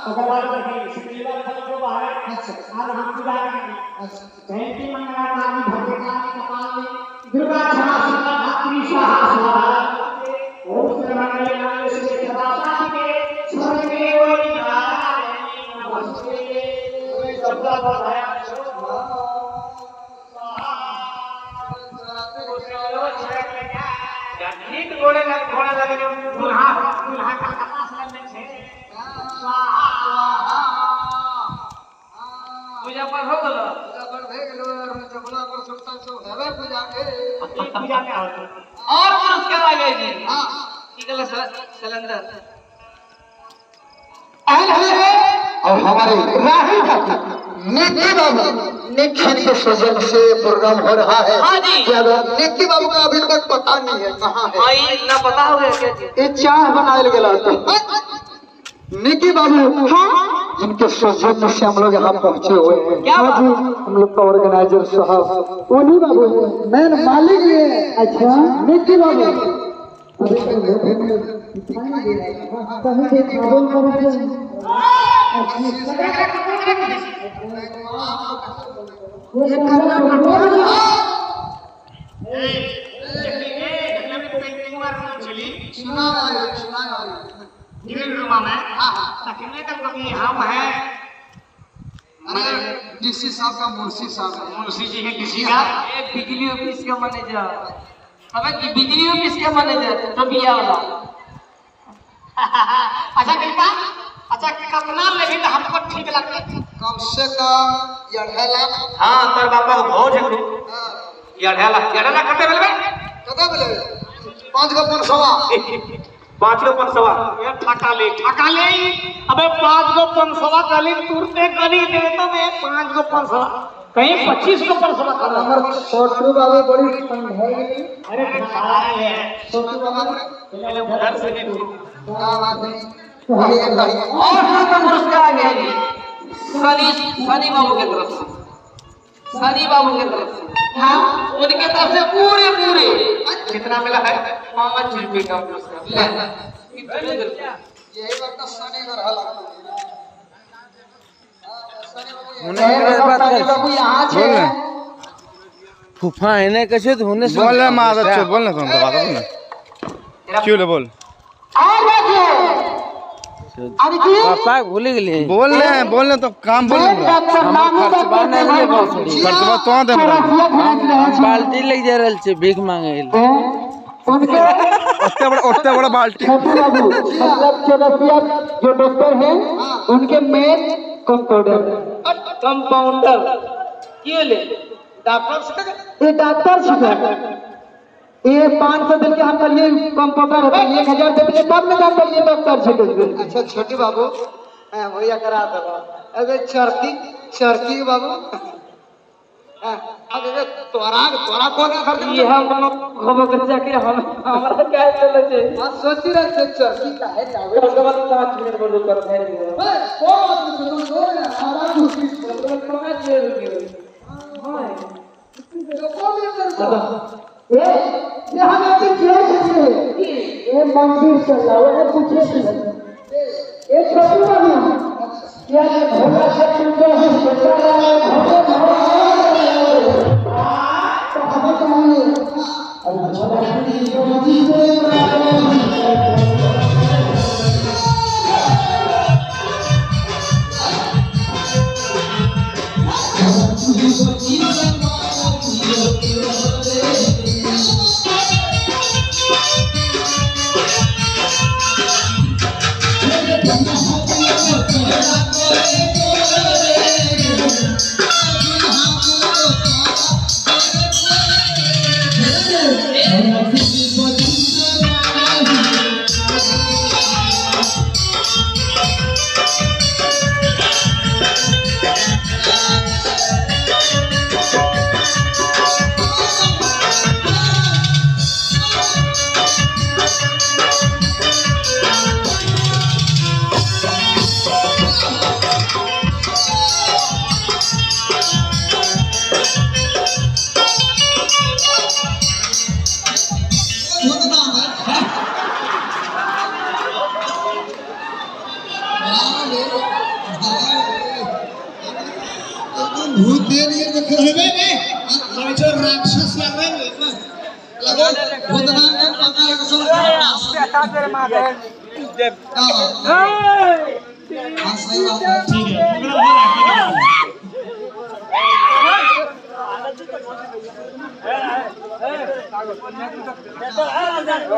ओकर बाद देखिए शुक्रवार को बाहर अच्छा आज हम पूजा करेंगे अच्छा जयंती मंगला काली भद्रकाली कपाली दुर्गा क्षमा शिवा धात्री स्वाहा स्वाहा ओम सर्वमंगल मांगल्ये शिवे सर्वासाधिके शरण्ये त्र्यंबके नारायणी नमस्ते शब्द बढ़ाया गीत गोड़े लगे दुल्हा का कपास लगने छे पूजा पर हो गेलो और जबला पर सुल्तान से हेबे पूजा में होत और पुरुष के आगे जी हां की गले सिलेंडर आयल है और हमारे राही ठाकुर निक्की बाबू निक्की के सजन से प्रोग्राम हो रहा है। हाँ जी। क्या निक्की बाबू का अभी तक पता नहीं है कहाँ है। भाई इतना पता हो गया क्या ये चाय बनाए गेला तो निक्की बाबू हाँ जिनके सजन से हम लोग यहाँ पहुँचे हुए हैं। क्या हाँ जी हम लोग का ऑर्गेनाइजर साहब उन्हीं बाबू है मैन मालिक है। अच्छा निक्की बाबू डीसी साहब का मुंशी साहब मुंशी जी है किसी का एक बिजली ऑफिस का मैनेजर हमें कि बिजली ऑफिस का मैनेजर तो बिया वाला अच्छा कृपा अच्छा कितना लेगी तो हमको ठीक लगता कम से कम 1.5 लाख। हां तर बापा को भोज है ये 1.5 लाख कते बोलबे कते बोले 5 को 500 5 को 500 ये ठका ले अबे 5 को 500 कली तुरते करी दे तो मैं 5 को 500 कहीं 25 को 500 कर हमारे छोटू बाबू बड़ी ठंड है। अरे ठका है छोटू बाबू पहले उधर से देखो क्या बात है और तो पुरस्कार आ गया जी सनी बाबू की तरफ से सनी बाबू की तरफ से हाँ उनके तरफ से पूरे कितना मिला है 5 रुपए का पुरस्कार यही वक्त सनी का रहा फूफा है ना कैसे तो होने से बोल माँ अच्छे बोल ना तुम तो बात बोल ना क्यों ले बोल पापा भूल गए बोल तो काम बोल खर्चबा तो दे बाल्टी ले जा रहल छे भीख मांगे ओते बड़ा बाल्टी बाबू मतलब चौरसिया जो डॉक्टर हैं उनके मेन कंपाउंडर ये ले डॉक्टर से ये डॉक्टर छिके ये 500 दिन के हम करिए कंपाउंडर होता है 1000 दे दिए तब ना जाकर ये डॉक्टर छिके। अच्छा छोटी बाबू भैया करा दो अबे चरकी बाबू अबे तोरा कौन खर्च ये हम खबर कर जाके हम हमरा क्या चले छे मत सोची रहे थे चरकी का है जावे भगवान 5 मिनट बोल कर फेर दियो कौन सुनो ना आराम से 5 रुपए ये हमें पीछे छिके ये मंदिर चल रहा है पूछे ये छोटू बाबू क्या भोला से पूजा है बता रहा है भूत दे लिए रखे हुए में जो राक्षस लग रहे हैं लगो भूत नाम का पता है कसम बेटा तेरे माथे हां सही बात है ठीक है अगला